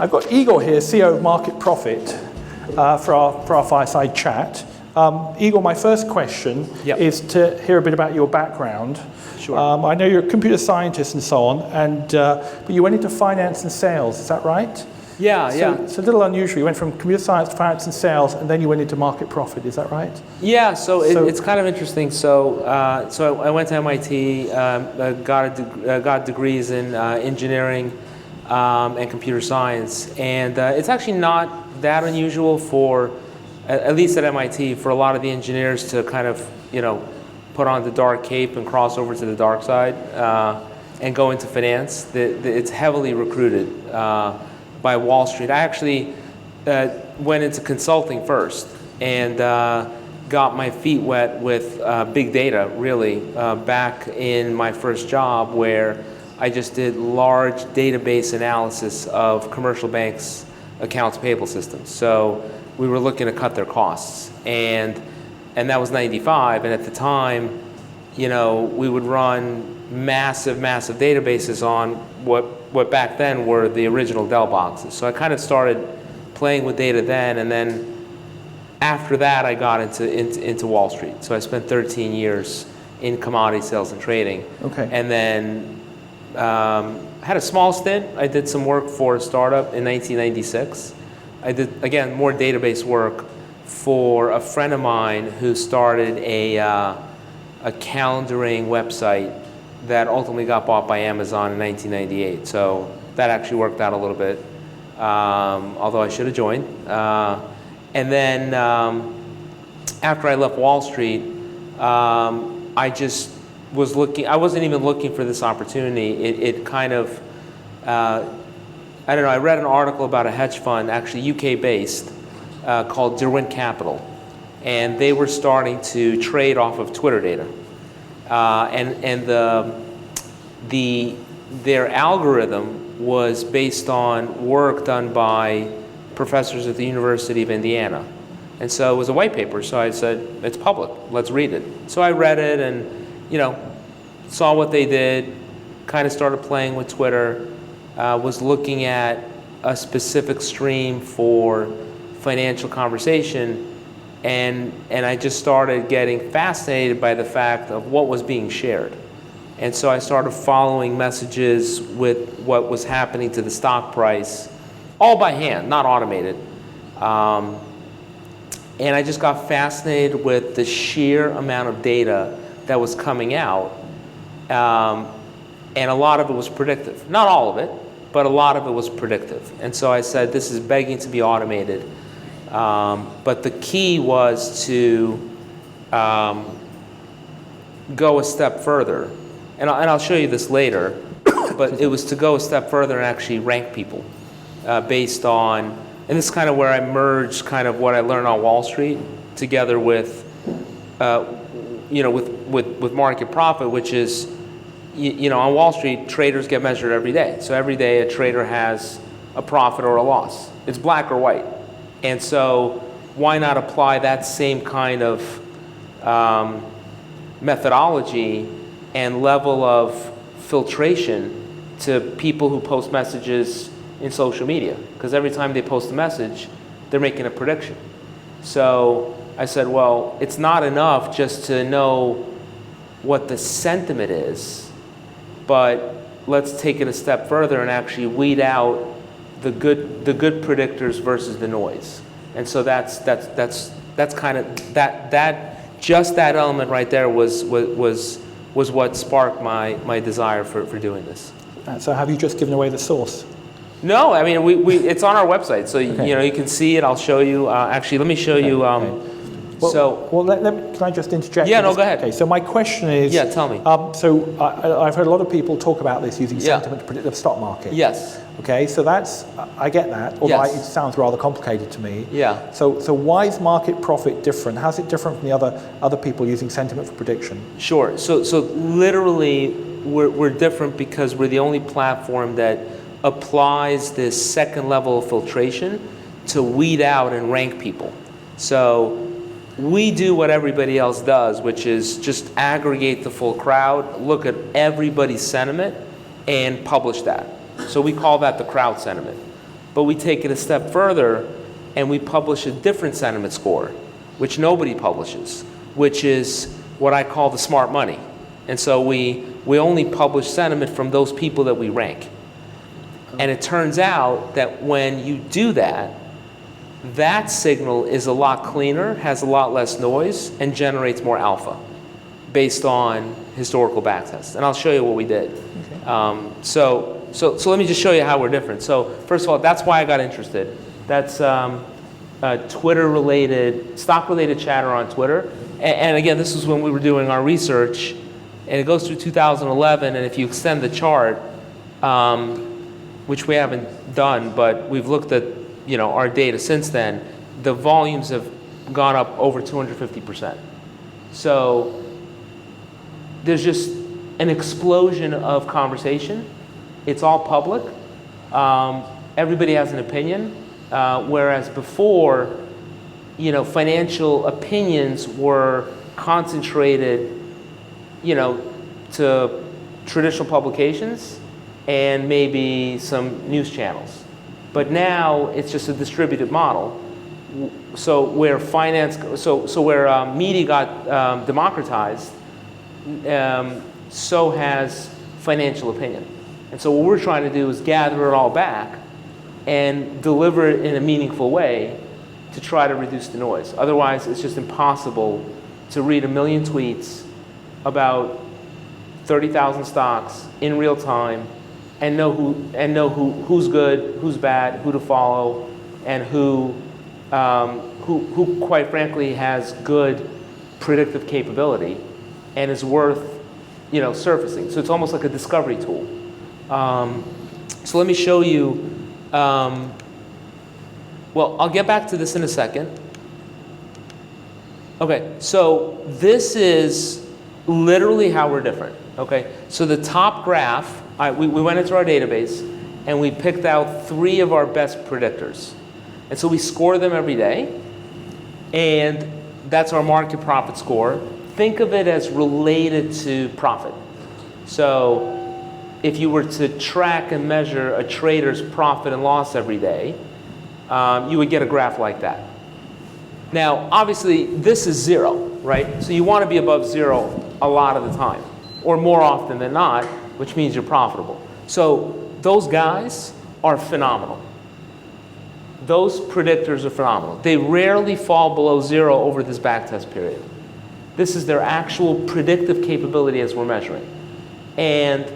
I've got Igor here, CEO of Market Profit, for our fireside chat. Igor, my first question is to hear a bit about your background. Sure. I know you're a computer scientist and so on, but you went into finance and sales, is that right? Yeah. It's a little unusual. You went from computer science to finance and sales, and then you went into Market Profit, is that right? Yeah, so it's kind of interesting. So I went to MIT, got degrees in engineering and computer science, and it's actually not that unusual for, at least at MIT, for a lot of the engineers to kind of, put on the dark cape and cross over to the dark side and go into finance. It's heavily recruited by Wall Street. I actually went into consulting first and got my feet wet with big data, really, back in my first job, where I just did large database analysis of commercial banks' accounts payable systems. So we were looking to cut their costs, and that was '95. And at the time, we would run massive databases on what back then were the original Dell boxes. So I kind of started playing with data then, and then after that I got into Wall Street. So I spent 13 years in commodity sales and trading. Okay. And then had a small stint. I did some work for a startup in 1996. I did, again, more database work for a friend of mine who started a calendaring website that ultimately got bought by Amazon in 1998. So that actually worked out a little bit, although I should have joined. And then after I left Wall Street, I just was looking. I wasn't even looking for this opportunity. It kind of, I don't know, I read an article about a hedge fund, actually UK-based, called Derwent Capital. And they were starting to trade off of Twitter data. And their algorithm was based on work done by professors at the University of Indiana. And so it was a white paper, so I said, it's public, let's read it. So I read it and, saw what they did, kind of started playing with Twitter, was looking at a specific stream for financial conversation, and I just started getting fascinated by the fact of what was being shared. And so I started following messages with what was happening to the stock price, all by hand, not automated. And I just got fascinated with the sheer amount of data that was coming out. And a lot of it was predictive. Not all of it, but a lot of it was predictive. And so I said, this is begging to be automated. But the key was to go a step further. And I'll show you this later, but it was to go a step further and actually rank people based on, and this is kind of where I merged kind of what I learned on Wall Street together with, with Market Profit, which is, on Wall Street, traders get measured every day. So every day a trader has a profit or a loss. It's black or white. And so why not apply that same kind of methodology and level of filtration to people who post messages in social media? Because every time they post a message, they're making a prediction. So I said, well, it's not enough just to know what the sentiment is, but let's take it a step further and actually weed out the good predictors versus the noise. And so that's kind of that just that element right there was what sparked my desire for doing this. So have you just given away the source? No, I mean it's on our website, so okay. You can see it. I'll show you. Actually, let me show you. Okay. Can I just interject? Yeah, no, go ahead. Okay, so my question is... Yeah, tell me. So I've heard a lot of people talk about this using sentiment to predict the stock market. Yes. Okay, so I get that, although it sounds rather complicated to me. Yeah. So why is Market Profit different? How's it different from the other people using sentiment for prediction? Sure, so literally we're different because we're the only platform that applies this second level of filtration to weed out and rank people. So we do what everybody else does, which is just aggregate the full crowd, look at everybody's sentiment, and publish that. So we call that the crowd sentiment. But we take it a step further and we publish a different sentiment score, which nobody publishes, which is what I call the smart money. And so we only publish sentiment from those people that we rank. And it turns out that when you do that, that signal is a lot cleaner, has a lot less noise, and generates more alpha based on historical backtests. And I'll show you what we did. Okay. So let me just show you how we're different. So first of all, that's why I got interested. That's Twitter-related, stock-related chatter on Twitter. And again, this is when we were doing our research, and it goes through 2011, and if you extend the chart, which we haven't done, but we've looked at our data since then, the volumes have gone up over 250%. So there's just an explosion of conversation. It's all public. Everybody has an opinion, whereas before, financial opinions were concentrated, to traditional publications and maybe some news channels. But now it's just a distributed model. So where where media got democratized, so has financial opinion. And so what we're trying to do is gather it all back and deliver it in a meaningful way to try to reduce the noise. Otherwise, it's just impossible to read 1 million tweets about 30,000 stocks in real time and know who's good, who's bad, who to follow, and who quite frankly has good predictive capability and is worth surfacing. So it's almost like a discovery tool. So let me show you. Well, I'll get back to this in a second. Okay, so this is literally how we're different. Okay, so the top graph, we went into our database and we picked out 3 of our best predictors. And so we score them every day, and that's our market profit score. Think of it as related to profit. So if you were to track and measure a trader's profit and loss every day, you would get a graph like that. Now, obviously, this is 0, right? So you want to be above 0 a lot of the time, or more often than not, which means you're profitable. So those guys are phenomenal. Those predictors are phenomenal. They rarely fall below 0 over this backtest period. This is their actual predictive capability as we're measuring. And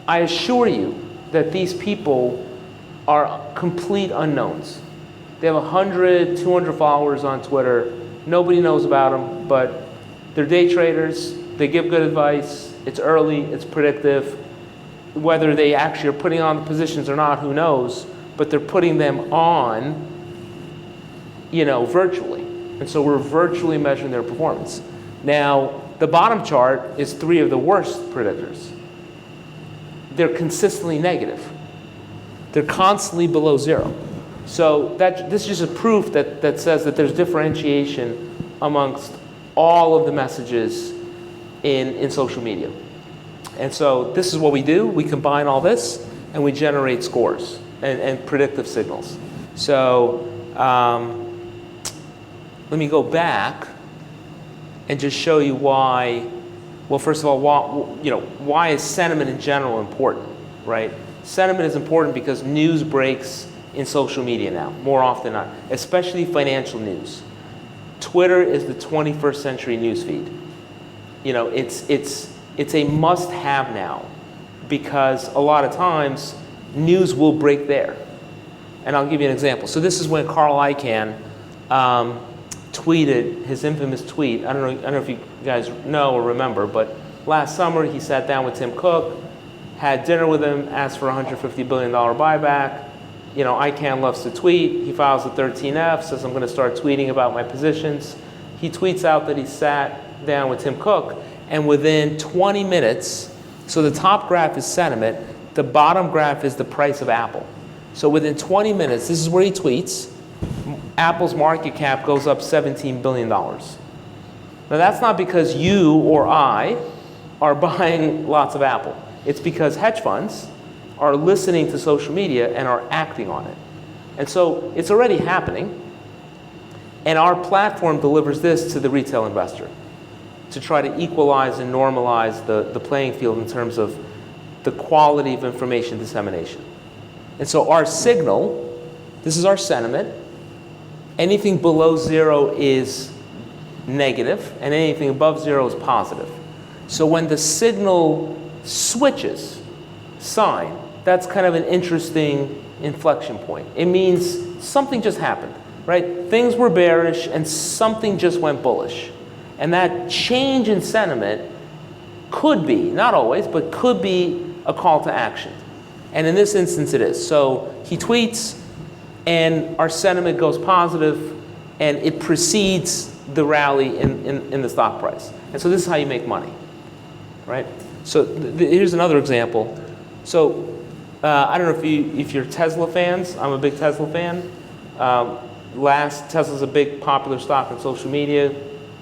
I assure you that these people are complete unknowns. They have 100, 200 followers on Twitter. Nobody knows about them, but they're day traders. They give good advice. It's early. It's predictive. Whether they actually are putting on the positions or not, who knows? But they're putting them on, virtually. And so we're virtually measuring their performance. Now, the bottom chart is 3 of the worst predictors. They're consistently negative. They're constantly below 0. So this is just a proof that says that there's differentiation amongst all of the messages in social media. And so this is what we do. We combine all this and we generate scores and predictive signals. So let me go back and just show you why. Well, first of all, why is sentiment in general important, right? Sentiment is important because news breaks in social media now, more often than not, especially financial news. Twitter is the 21st century news feed. It's a must-have now because a lot of times news will break there. And I'll give you an example. So this is when Carl Icahn tweeted his infamous tweet. I don't know if you guys know or remember, but last summer he sat down with Tim Cook, had dinner with him, asked for a $150 billion buyback. Icahn loves to tweet. He files a 13F, says I'm going to start tweeting about my positions. He tweets out that he sat down with Tim Cook, and within 20 minutes, so the top graph is sentiment, the bottom graph is the price of Apple. So within 20 minutes, this is where he tweets, Apple's market cap goes up $17 billion. Now that's not because you or I are buying lots of Apple. It's because hedge funds are listening to social media and are acting on it. And so it's already happening. And our platform delivers this to the retail investor to try to equalize and normalize the playing field in terms of the quality of information dissemination. And so our signal, this is our sentiment. Anything below 0 is negative, and anything above 0 is positive. So when the signal switches sign, that's kind of an interesting inflection point. It means something just happened, right? Things were bearish and something just went bullish. And that change in sentiment could be, not always, but could be a call to action. And in this instance it is. So he tweets and our sentiment goes positive and it precedes the rally in the stock price. And so this is how you make money, right? So here's another example. So I don't know if you're Tesla fans. I'm a big Tesla fan. Tesla's a big popular stock on social media,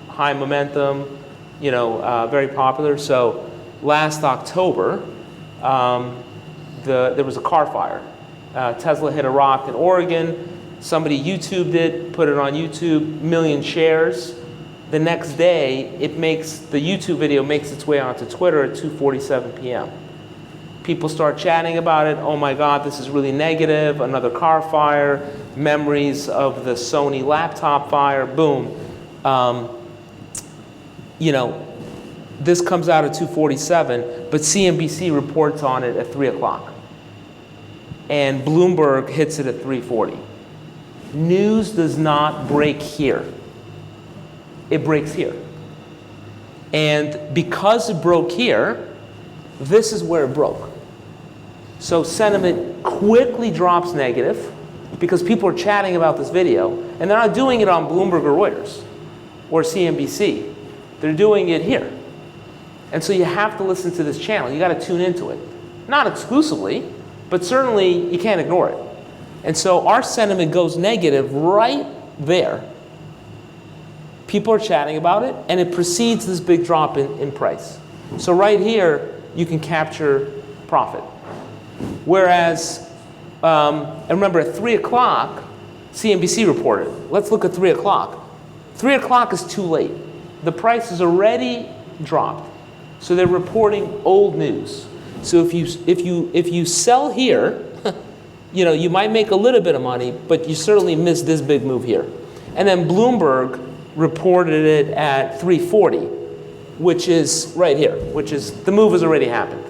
high momentum, very popular. So last October, there was a car fire. Tesla hit a rock in Oregon. Somebody YouTubed it, put it on YouTube, million shares. The next day, the YouTube video makes its way onto Twitter at 2:47 p.m. People start chatting about it. Oh my God, this is really negative. Another car fire. Memories of the Sony laptop fire. Boom. This comes out at 2:47, but CNBC reports on it at 3 o'clock. And Bloomberg hits it at 3:40. News does not break here. It breaks here. And because it broke here, this is where it broke. So sentiment quickly drops negative because people are chatting about this video, and they're not doing it on Bloomberg or Reuters or CNBC. They're doing it here. And so you have to listen to this channel. You got to tune into it. Not exclusively, but certainly you can't ignore it. And so our sentiment goes negative right there. People are chatting about it, and it precedes this big drop in price. So right here, you can capture profit. Whereas, and remember at 3 o'clock, CNBC reported. Let's look at 3 o'clock. 3 o'clock is too late. The price has already dropped. So they're reporting old news. So if you sell here, you might make a little bit of money, but you certainly miss this big move here. And then Bloomberg reported it at 3:40, which is right here, which is the move has already happened.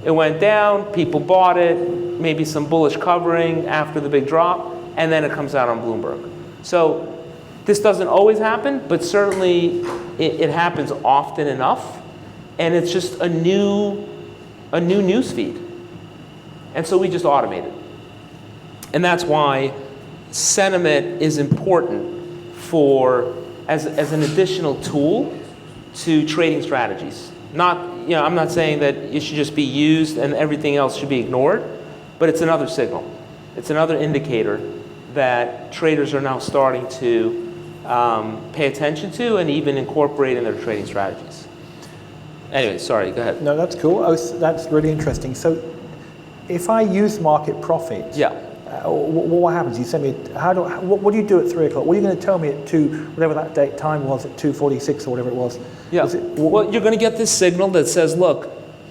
It went down, people bought it, maybe some bullish covering after the big drop, and then it comes out on Bloomberg. So this doesn't always happen, but certainly it happens often enough, and it's just a new news feed. And so we just automate it. And that's why sentiment is important as an additional tool to trading strategies. I'm not saying that it should just be used and everything else should be ignored, but it's another signal. It's another indicator that traders are now starting to pay attention to and even incorporate in their trading strategies. Anyway, sorry, go ahead. No, that's cool. That's really interesting. So if I use market profit, what happens? You send me. What do you do at 3 o'clock? What are you going to tell me at 2, whatever that date time was, at 2:46 or whatever it was? Yeah. Well, you're going to get this signal that says, look.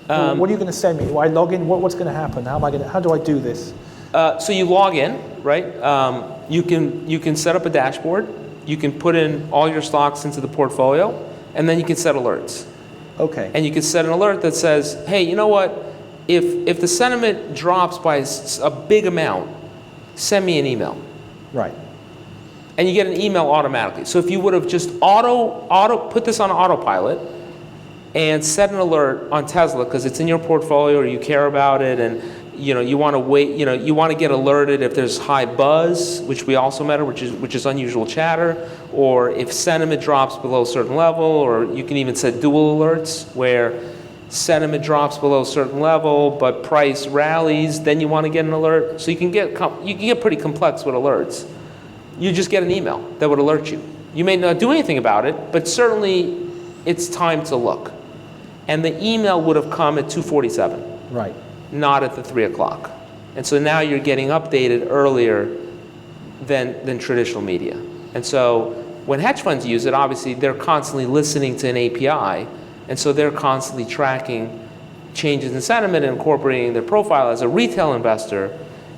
What are you going to send me? Do I log in? What's going to happen? How do I do this? So you log in, right? You can set up a dashboard. You can put in all your stocks into the portfolio, and then you can set alerts. Okay. And you can set an alert that says, hey, you know what? If the sentiment drops by a big amount, send me an email. Right. And you get an email automatically. So if you would have just put this on autopilot and set an alert on Tesla because it's in your portfolio or you care about it, and you want to wait, you want to get alerted if there's high buzz, which we also measure, which is unusual chatter, or if sentiment drops below a certain level, or you can even set dual alerts where sentiment drops below a certain level, but price rallies, then you want to get an alert. So you can get pretty complex with alerts. You just get an email that would alert you. You may not do anything about it, but certainly it's time to look. And the email would have come at 2:47. Right. Not at the 3 o'clock. And so now you're getting updated earlier than traditional media. And so when hedge funds use it, obviously they're constantly listening to an API, and so they're constantly tracking changes in sentiment and incorporating their profile. As a retail investor,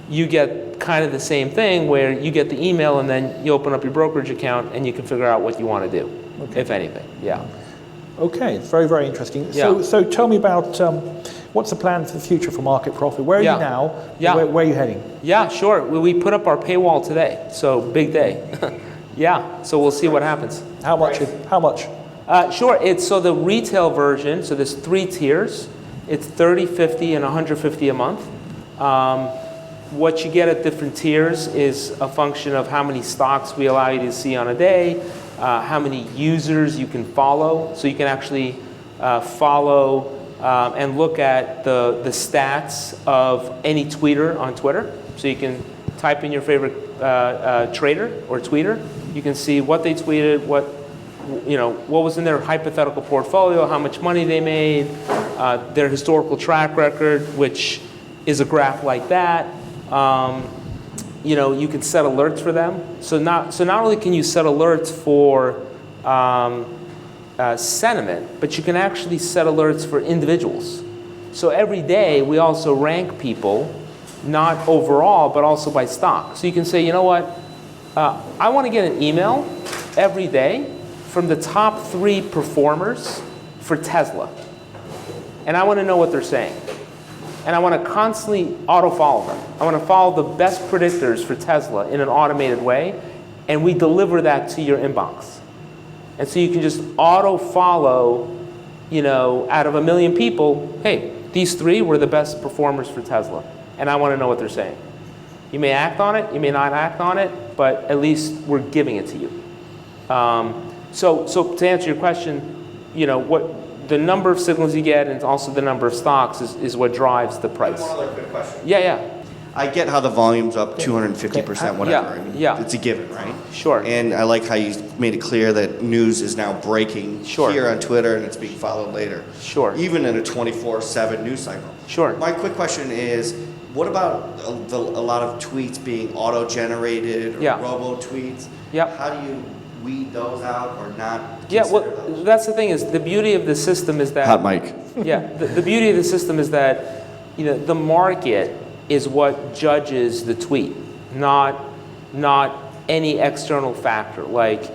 you get kind of the same thing where you get the email and then you open up your brokerage account and you can figure out what you want to do, if anything. Yeah. Okay, it's very, very interesting. Yeah. So tell me about what's the plan for the future for Market Profit? Where are you now? Yeah. Where are you heading? Yeah, sure. We put up our paywall today, so big day. Yeah, so we'll see what happens. How much? Sure. It's so the retail version. So there's 3 tiers. It's $30, $50, and $150 a month. What you get at different tiers is a function of how many stocks we allow you to see on a day, how many users you can follow. So you can actually follow and look at the stats of any tweeter on Twitter. So you can type in your favorite trader or tweeter. You can see what they tweeted, what was in their hypothetical portfolio, how much money they made, their historical track record, which is a graph like that. You can set alerts for them. So not only can you set alerts for sentiment, but you can actually set alerts for individuals. So every day we also rank people, not overall, but also by stock. So you can say, you know what, I want to get an email every day from the top 3 performers for Tesla. And I want to know what they're saying. And I want to constantly auto-follow them. I want to follow the best predictors for Tesla in an automated way, and we deliver that to your inbox. And so you can just auto-follow, out of 1 million people, hey, these 3 were the best performers for Tesla, and I want to know what they're saying. You may act on it, you may not act on it, but at least we're giving it to you. So to answer your question, what the number of signals you get and also the number of stocks is what drives the price. One other quick question. Yeah. I get how the volume's up 250%, whatever. I mean, it's a given, right? Sure. And I like how you made it clear that news is now breaking here on Twitter and it's being followed later. Sure. Even in a 24/7 news cycle. Sure. My quick question is, what about a lot of tweets being auto-generated or robo-tweets? Yeah. How do you weed those out or not? Yeah, well, that's the thing is the beauty of the system is that... Hot mic. Yeah, the beauty of the system is that, the market is what judges the tweet, not any external factor, like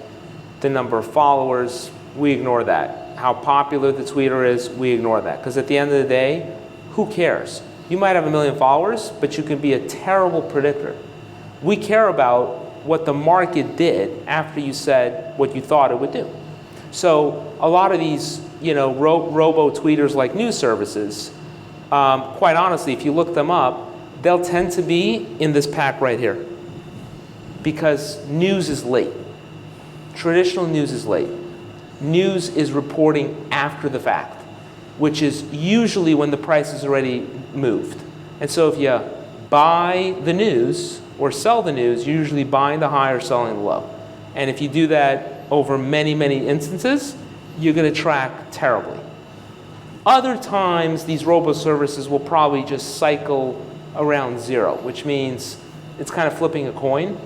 the number of followers, we ignore that. How popular the tweeter is, we ignore that. Because at the end of the day, who cares? You might have 1 million followers, but you can be a terrible predictor. We care about what the market did after you said what you thought it would do. So a lot of these, robo-tweeters like news services, quite honestly, if you look them up, they'll tend to be in this pack right here because news is late. Traditional news is late. News is reporting after the fact, which is usually when the price is already moved. And so if you buy the news or sell the news, you're usually buying the high or selling the low. And if you do that over many, many instances, you're going to track terribly. Other times, these robo-services will probably just cycle around 0, which means it's kind of flipping a coin.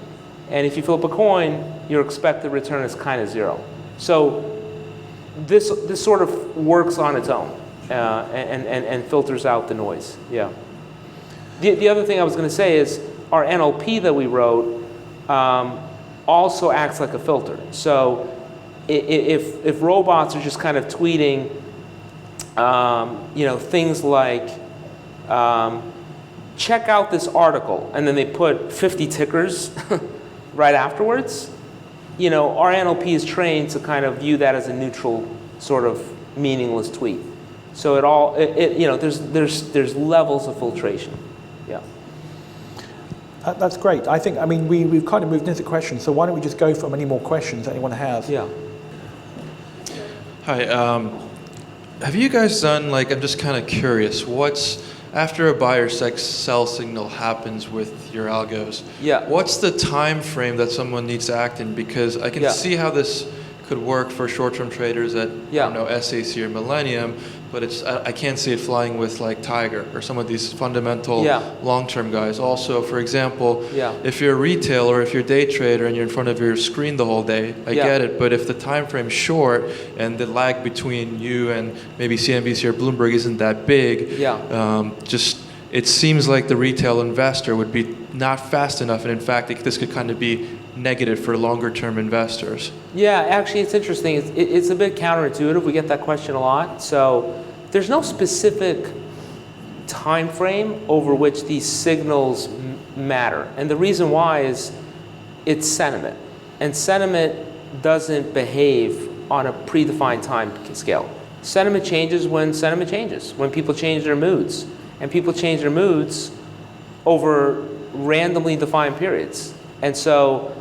And if you flip a coin, your expected return is kind of 0. So this sort of works on its own and filters out the noise. Yeah. The other thing I was going to say is our NLP that we wrote also acts like a filter. So if robots are just kind of tweeting, things like, check out this article, and then they put 50 tickers right afterwards, our NLP is trained to kind of view that as a neutral sort of meaningless tweet. So there's levels of filtration. Yeah. That's great. We've kind of moved into questions, so why don't we just go for any more questions anyone has? Yeah. Hi. Have you guys done, I'm just kind of curious, after a buy or sell signal happens with your algos, what's the time frame that someone needs to act in? Because I can see how this could work for short-term traders at I don't know, SAC or Millennium, but I can't see it flying with like Tiger or some of these fundamental long-term guys. Also, for example, if you're a retailer, if you're a day trader and you're in front of your screen the whole day, I get it. But if the time frame's short and the lag between you and maybe CNBC or Bloomberg isn't that big, it seems like the retail investor would be not fast enough, and in fact, this could kind of be negative for longer-term investors. Yeah, actually, it's interesting. It's a bit counterintuitive. We get that question a lot. So there's no specific time frame over which these signals matter, and the reason why is it's sentiment, and sentiment doesn't behave on a predefined time scale. Sentiment changes when sentiment changes, when people change their moods. And people change their moods over randomly defined periods. And so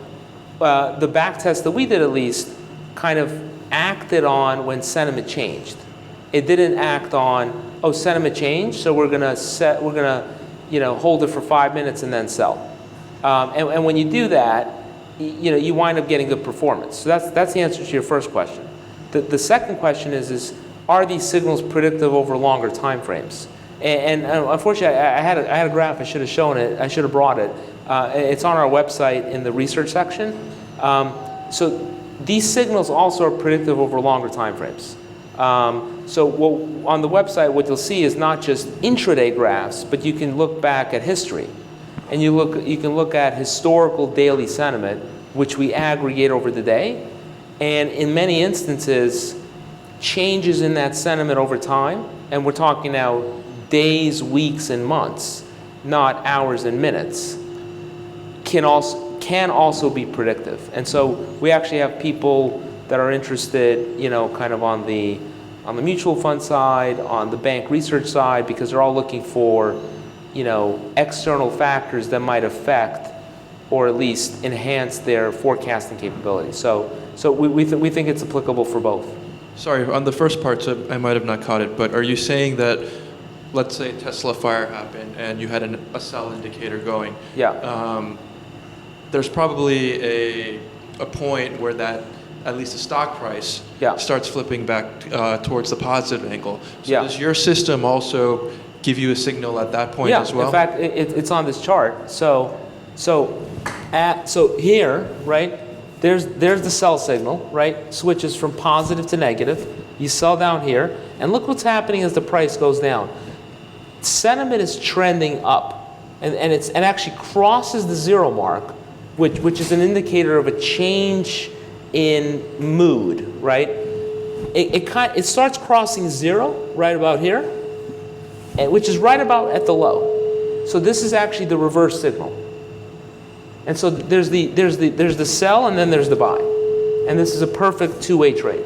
the back test that we did, at least, kind of acted on when sentiment changed. It didn't act on, oh, sentiment changed, so we're gonna hold it for 5 minutes and then sell. And when you do that, you wind up getting good performance. So that's the answer to your first question. The second question is are these signals predictive over longer time frames? And unfortunately, I had a graph. I should have shown it. I should have brought it. It's on our website in the research section. So these signals also are predictive over longer time frames. So on the website, what you'll see is not just intraday graphs, but you can look back at history, and you can look at historical daily sentiment, which we aggregate over the day, and in many instances, changes in that sentiment over time. And we're talking now days, weeks, and months, not hours and minutes, can also be predictive. And so we actually have people that are interested, kind of on the mutual fund side, on the bank research side, because they're all looking for, external factors that might affect or at least enhance their forecasting capabilities. So we think it's applicable for both. Sorry, on the first part, so I might have not caught it, but are you saying that, let's say Tesla fire happened and you had a sell indicator going. There's probably a point where that, at least the stock price, starts flipping back towards the positive angle. So does your system also give you a signal at that point as well? In fact, it's on this chart. So here, right, there's the sell signal, right? Switches from positive to negative. You sell down here, and look what's happening as the price goes down. Sentiment is trending up, and actually crosses the zero mark, which is an indicator of a change in mood, right? It starts crossing zero right about here, which is right about at the low. So this is actually the reverse signal. And so there's the sell, and then there's the buy, and this is a perfect two-way trade,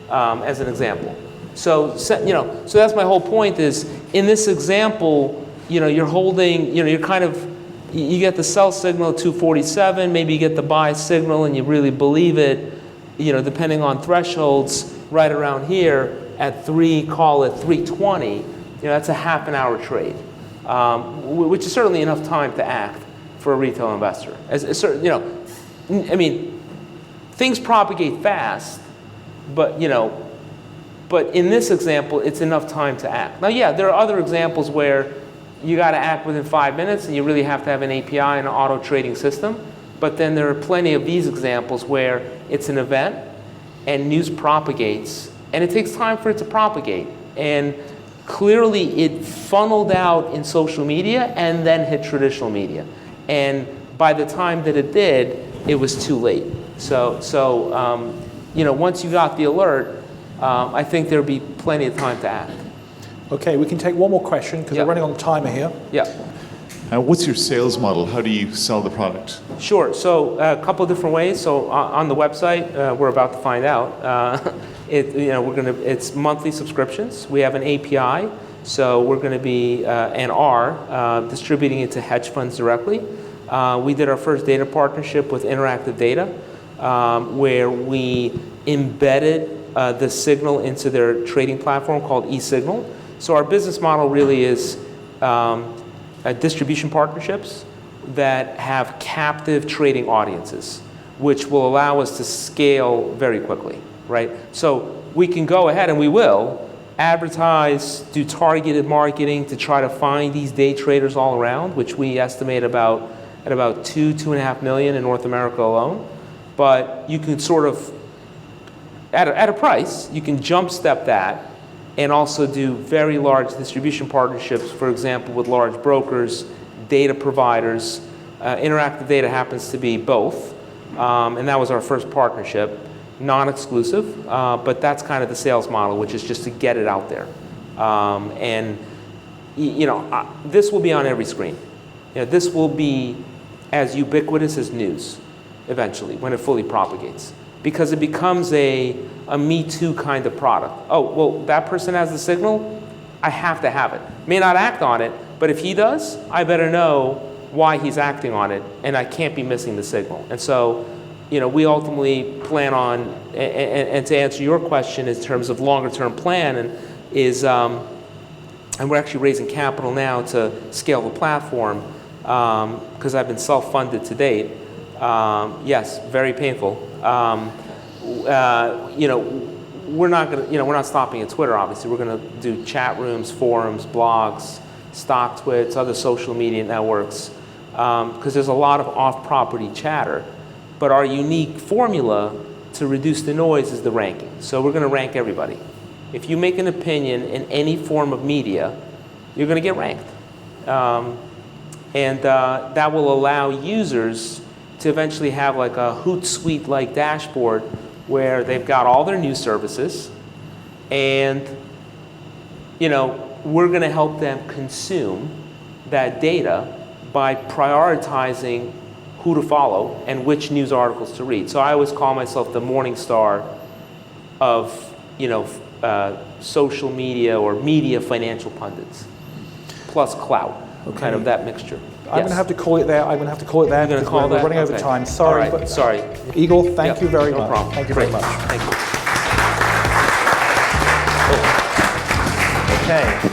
as an example. So that's my whole point is, in this example, you're holding, you're kind of, you get the sell signal at 247, maybe you get the buy signal and you really believe it, depending on thresholds, right around here at call it 320, that's a half an hour trade, which is certainly enough time to act for a retail investor. Things propagate fast, but in this example, it's enough time to act. Now, there are other examples where you got to act within 5 minutes, and you really have to have an API and an auto trading system. But then there are plenty of these examples where it's an event, and news propagates, and it takes time for it to propagate. And clearly, it funneled out in social media and then hit traditional media. And by the time that it did, it was too late. So once you got the alert, I think there'll be plenty of time to act. Okay, we can take one more question because we're running on the timer here. What's your sales model? How do you sell the product? Sure. So a couple of different ways. So on the website, we're about to find out. It's monthly subscriptions. We have an API, so we're going to be and are distributing it to hedge funds directly. We did our first data partnership with Interactive Data, where we embedded the signal into their trading platform called eSignal. So our business model really is distribution partnerships that have captive trading audiences. which will allow us to scale very quickly, right? So we can go ahead, and we will, advertise, do targeted marketing to try to find these day traders all around, which we estimate at about 2.5 million in North America alone. But you can sort of, at a price, you can jump step that and also do very large distribution partnerships, for example, with large brokers, data providers. Interactive Data happens to be both, and that was our first partnership. Non-exclusive, but that's kind of the sales model, which is just to get it out there. And this will be on every screen. This will be as ubiquitous as news eventually when it fully propagates, because it becomes a Me Too kind of product. Oh, well, that person has the signal, I have to have it. May not act on it, but if he does, I better know why he's acting on it, and I can't be missing the signal. And so, we ultimately plan on, and to answer your question in terms of longer-term plan, and we're actually raising capital now to scale the platform, because I've been self-funded to date. Yes, very painful. We're not stopping at Twitter. Obviously, we're going to do chat rooms, forums, blogs, stock twits, other social media networks, because there's a lot of off-property chatter. But our unique formula to reduce the noise is the ranking. So we're going to rank everybody. If you make an opinion in any form of media, you're going to get ranked. And that will allow users to eventually have like a Hootsuite-like dashboard where they've got all their news services, and we're going to help them consume that data by prioritizing who to follow and which news articles to read. So I always call myself the Morning Star of social media or media financial pundits, plus clout, kind of that mixture. I'm going to have to call it there. You're going to call we're running over time. Sorry. Right. Sorry. Igor, thank you very much. No problem. Thank you very much. Thank you. Okay.